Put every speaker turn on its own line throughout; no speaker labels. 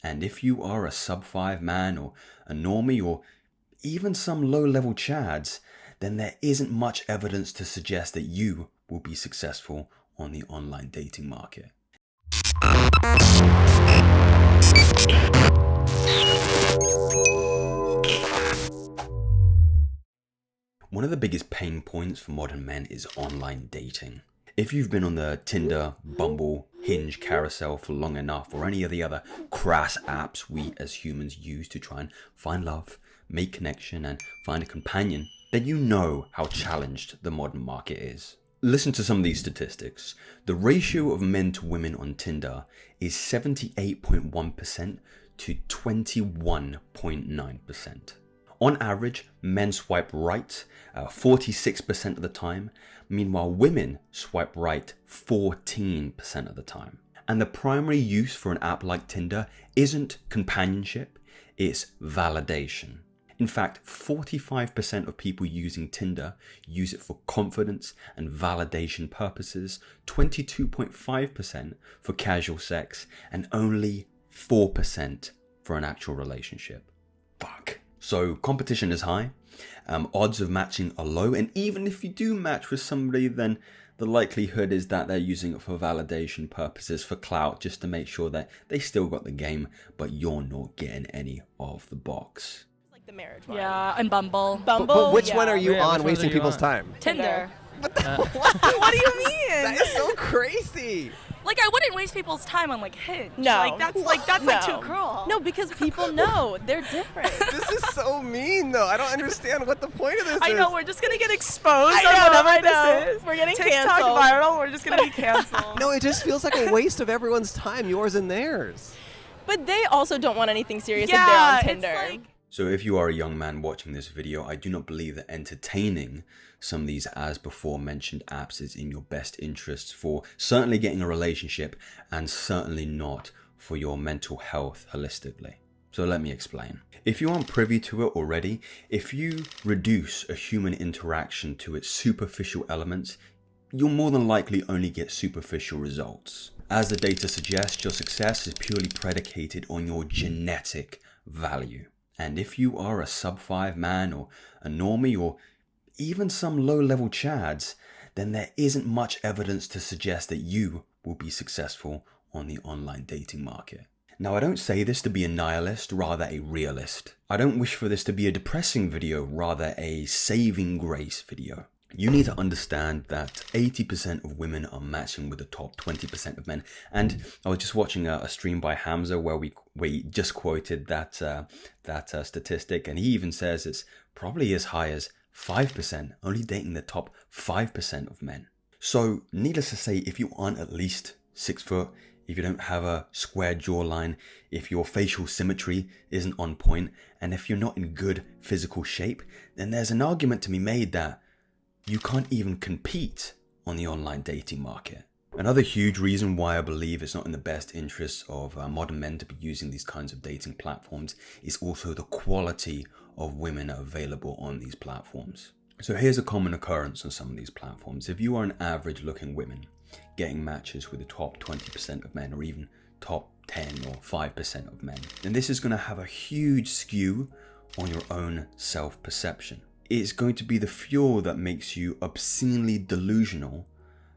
And if you are a sub-5 man or a normie or even some low-level chads, then there isn't much evidence to suggest that you will be successful on the online dating market. One of the biggest pain points for modern men is online dating. If you've been on the Tinder, Bumble, Hinge, Carousel for long enough, or any of the other crass apps we as humans use to try and find love, make connection, and find a companion, then you know how challenged the modern market is. Listen to some of these statistics. The ratio of men to women on Tinder is 78.1% to 21.9%. On average, men swipe right 46% of the time. Meanwhile, women swipe right 14% of the time. And the primary use for an app like Tinder isn't companionship, it's validation. In fact, 45% of people using Tinder use it for confidence and validation purposes, 22.5% for casual sex, and only 4% for an actual relationship. Fuck. So competition is high, odds of matching are low, and even if you do match with somebody, then the likelihood is that they're using it for validation purposes, for clout, just to make sure that they still got the game, but you're not getting any of the box.
Like the marriage one.
Yeah, and Bumble.
But which one are you
Yeah,
on
which ones
wasting
are you
people's
on?
time?
Tinder.
What do you mean?
That is so crazy.
Like, I wouldn't waste people's time on like Hinge.
No.
That's like too cruel.
No, because people know they're different.
This is so mean, though. I don't understand what the point of this is.
I know, we're just gonna get exposed
I
on
know,
whatever
I know.
this is.
We're getting
TikTok
canceled.
viral, we're just gonna be canceled.
No, it just feels like a waste of everyone's time, yours and theirs.
But they also don't want anything serious if
Yeah,
they're on
it's
Tinder.
like-
So if you are a young man watching this video, I do not believe that entertaining some of these as before mentioned apps is in your best interests for certainly getting a relationship and certainly not for your mental health holistically. So let me explain. If you aren't privy to it already, if you reduce a human interaction to its superficial elements, you'll more than likely only get superficial results. As the data suggests, your success is purely predicated on your genetic value. And if you are a sub-5 man or a normie or even some low-level chads, then there isn't much evidence to suggest that you will be successful on the online dating market. Now, I don't say this to be a nihilist, rather a realist. I don't wish for this to be a depressing video, rather a saving grace video. You need to understand that 80% of women are matching with the top 20% of men. And I was just watching a stream by Hamza where we just quoted that statistic, and he even says it's probably as high as 5%, only dating the top 5% of men. So needless to say, if you aren't at least 6 foot, if you don't have a square jawline, if your facial symmetry isn't on point, and if you're not in good physical shape, then there's an argument to be made that you can't even compete on the online dating market. Another huge reason why I believe it's not in the best interests of modern men to be using these kinds of dating platforms is also the quality of women available on these platforms. So here's a common occurrence on some of these platforms. If you are an average looking woman getting matches with the top 20% of men or even top 10 or 5% of men, then this is going to have a huge skew on your own self-perception. It's going to be the fuel that makes you obscenely delusional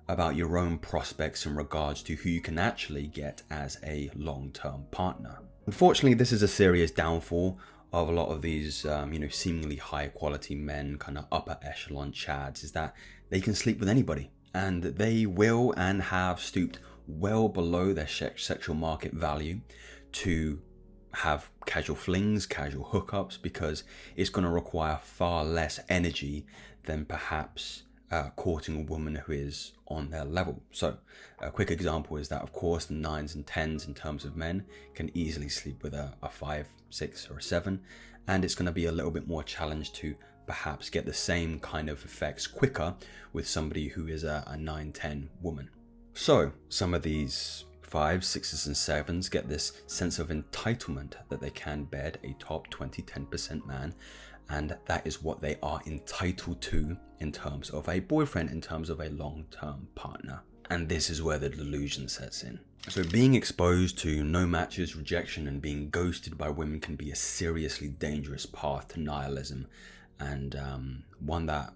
about your own prospects in regards to who you can actually get as a long-term partner. Unfortunately, this is a serious downfall of a lot of these, seemingly high-quality men, kind of upper echelon chads, is that they can sleep with anybody, and they will and have stooped well below their sexual market value to have casual flings, casual hookups, because it's going to require far less energy than perhaps courting a woman who is on their level. So a quick example is that, of course, the 9s and 10s in terms of men can easily sleep with a 5, 6 or a 7, and it's going to be a little bit more challenged to perhaps get the same kind of effects quicker with somebody who is a 9, 10 woman. So some of these 5s, 6s and 7s get this sense of entitlement that they can bed a top 20, 10% man, and that is what they are entitled to in terms of a boyfriend, in terms of a long-term partner. And this is where the delusion sets in. So being exposed to no matches, rejection, and being ghosted by women can be a seriously dangerous path to nihilism, and one that,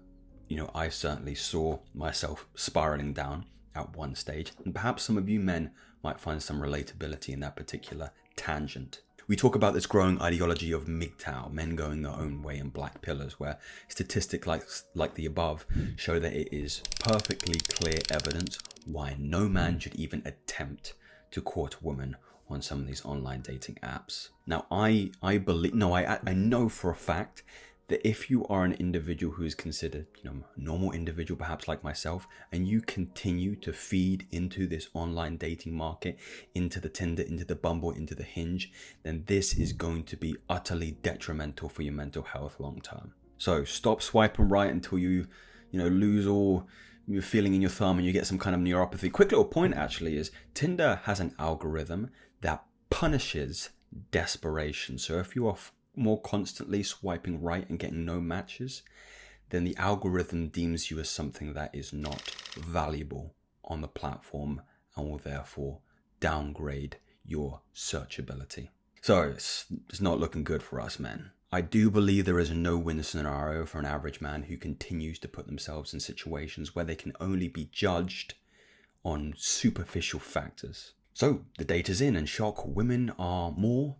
I certainly saw myself spiraling down at one stage, and perhaps some of you men might find some relatability in that particular tangent. We talk about this growing ideology of MGTOW, men going their own way, and black pillars, where statistics like the above show that it is perfectly clear evidence why no man should even attempt to court a woman on some of these online dating apps. Now, I know for a fact that if you are an individual who is considered, a normal individual, perhaps like myself, and you continue to feed into this online dating market, into the Tinder, into the Bumble, into the Hinge, then this is going to be utterly detrimental for your mental health long term. So stop swiping right until you lose all your feeling in your thumb and you get some kind of neuropathy. Quick little point actually is Tinder has an algorithm that punishes desperation. So if you are more constantly swiping right and getting no matches, then the algorithm deems you as something that is not valuable on the platform and will therefore downgrade your searchability. So it's not looking good for us men. I do believe there is a no-win scenario for an average man who continues to put themselves in situations where they can only be judged on superficial factors. So the data's in, and shock, women are more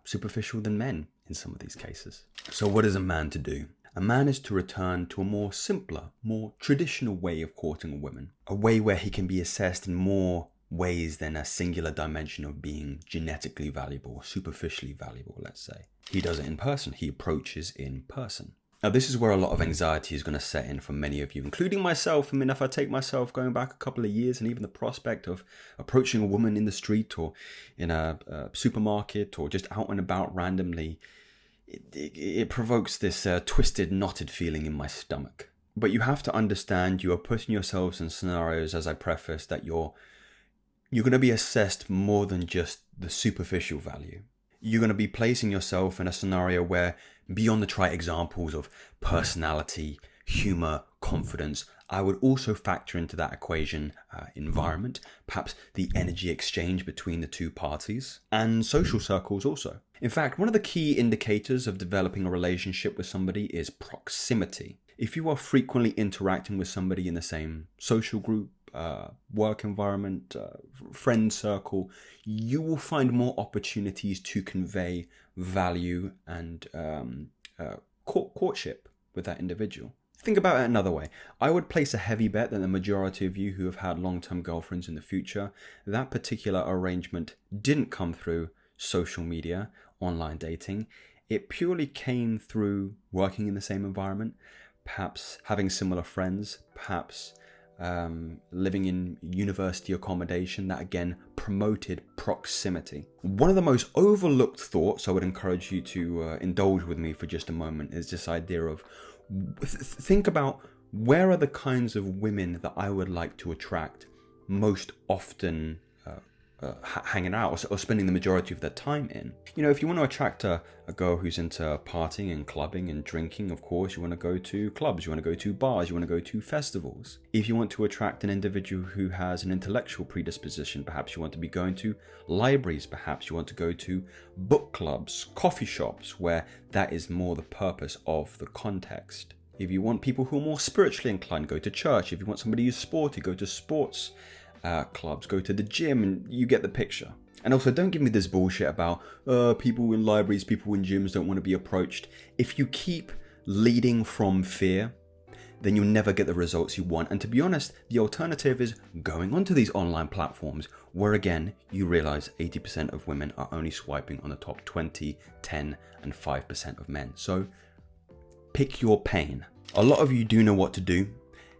superficial than men in some of these cases. So what is a man to do? A man is to return to a more simpler, more traditional way of courting a woman. A way where he can be assessed in more ways than a singular dimension of being genetically valuable, superficially valuable, let's say. He does it in person. He approaches in person. Now, this is where a lot of anxiety is going to set in for many of you, including myself. I mean, if I take myself going back a couple of years, and even the prospect of approaching a woman in the street or in a supermarket or just out and about randomly, it provokes this twisted, knotted feeling in my stomach. But you have to understand you are putting yourselves in scenarios, as I prefaced, that you're going to be assessed more than just the superficial value. You're going to be placing yourself in a scenario where, beyond the trite examples of personality, humor, confidence, I would also factor into that equation environment, perhaps the energy exchange between the two parties, and social circles also. In fact, one of the key indicators of developing a relationship with somebody is proximity. If you are frequently interacting with somebody in the same social group, work environment, friend circle, you will find more opportunities to convey value and courtship with that individual. Think about it another way. I would place a heavy bet that the majority of you who have had long-term girlfriends in the future, that particular arrangement didn't come through social media, online dating. It purely came through working in the same environment, perhaps having similar friends, perhaps living in university accommodation that again promoted proximity. One of the most overlooked thoughts I would encourage you to indulge with me for just a moment is this idea of think about where are the kinds of women that I would like to attract most often hanging out or spending the majority of their time in. If you want to attract a girl who's into partying and clubbing and drinking, of course, you want to go to clubs, you want to go to bars, you want to go to festivals. If you want to attract an individual who has an intellectual predisposition, perhaps you want to be going to libraries, perhaps you want to go to book clubs, coffee shops, where that is more the purpose of the context. If you want people who are more spiritually inclined, go to church. If you want somebody who's sporty, go to sports clubs, go to the gym, and you get the picture. And also, don't give me this bullshit about people in libraries, people in gyms don't want to be approached. If you keep leading from fear, then you'll never get the results you want. And to be honest, the alternative is going onto these online platforms where, again, you realize 80% of women are only swiping on the top 20, 10, and 5% of men. So pick your pain. A lot of you do know what to do.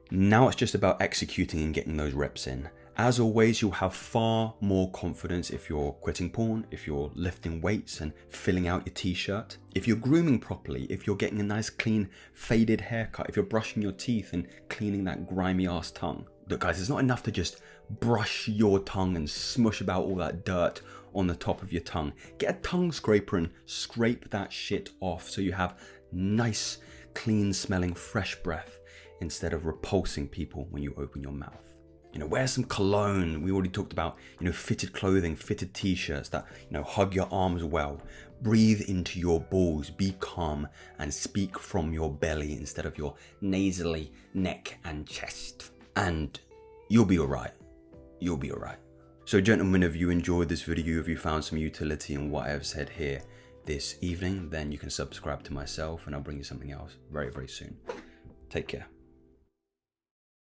Now it's just about executing and getting those reps in. As always, you'll have far more confidence if you're quitting porn, if you're lifting weights and filling out your t-shirt, if you're grooming properly, if you're getting a nice clean faded haircut, if you're brushing your teeth and cleaning that grimy ass tongue. Look guys, it's not enough to just brush your tongue and smush about all that dirt on the top of your tongue. Get a tongue scraper and scrape that shit off so you have nice, clean smelling, fresh breath instead of repulsing people when you open your mouth. You know, wear some cologne. We already talked about, you know, fitted clothing, fitted t-shirts that, you know, hug your arms well. Breathe into your balls, be calm, and speak from your belly instead of your nasally neck and chest. And you'll be all right. You'll be all right. So gentlemen, if you enjoyed this video, if you found some utility in what I've said here this evening, then you can subscribe to myself and I'll bring you something else very, very soon. Take care.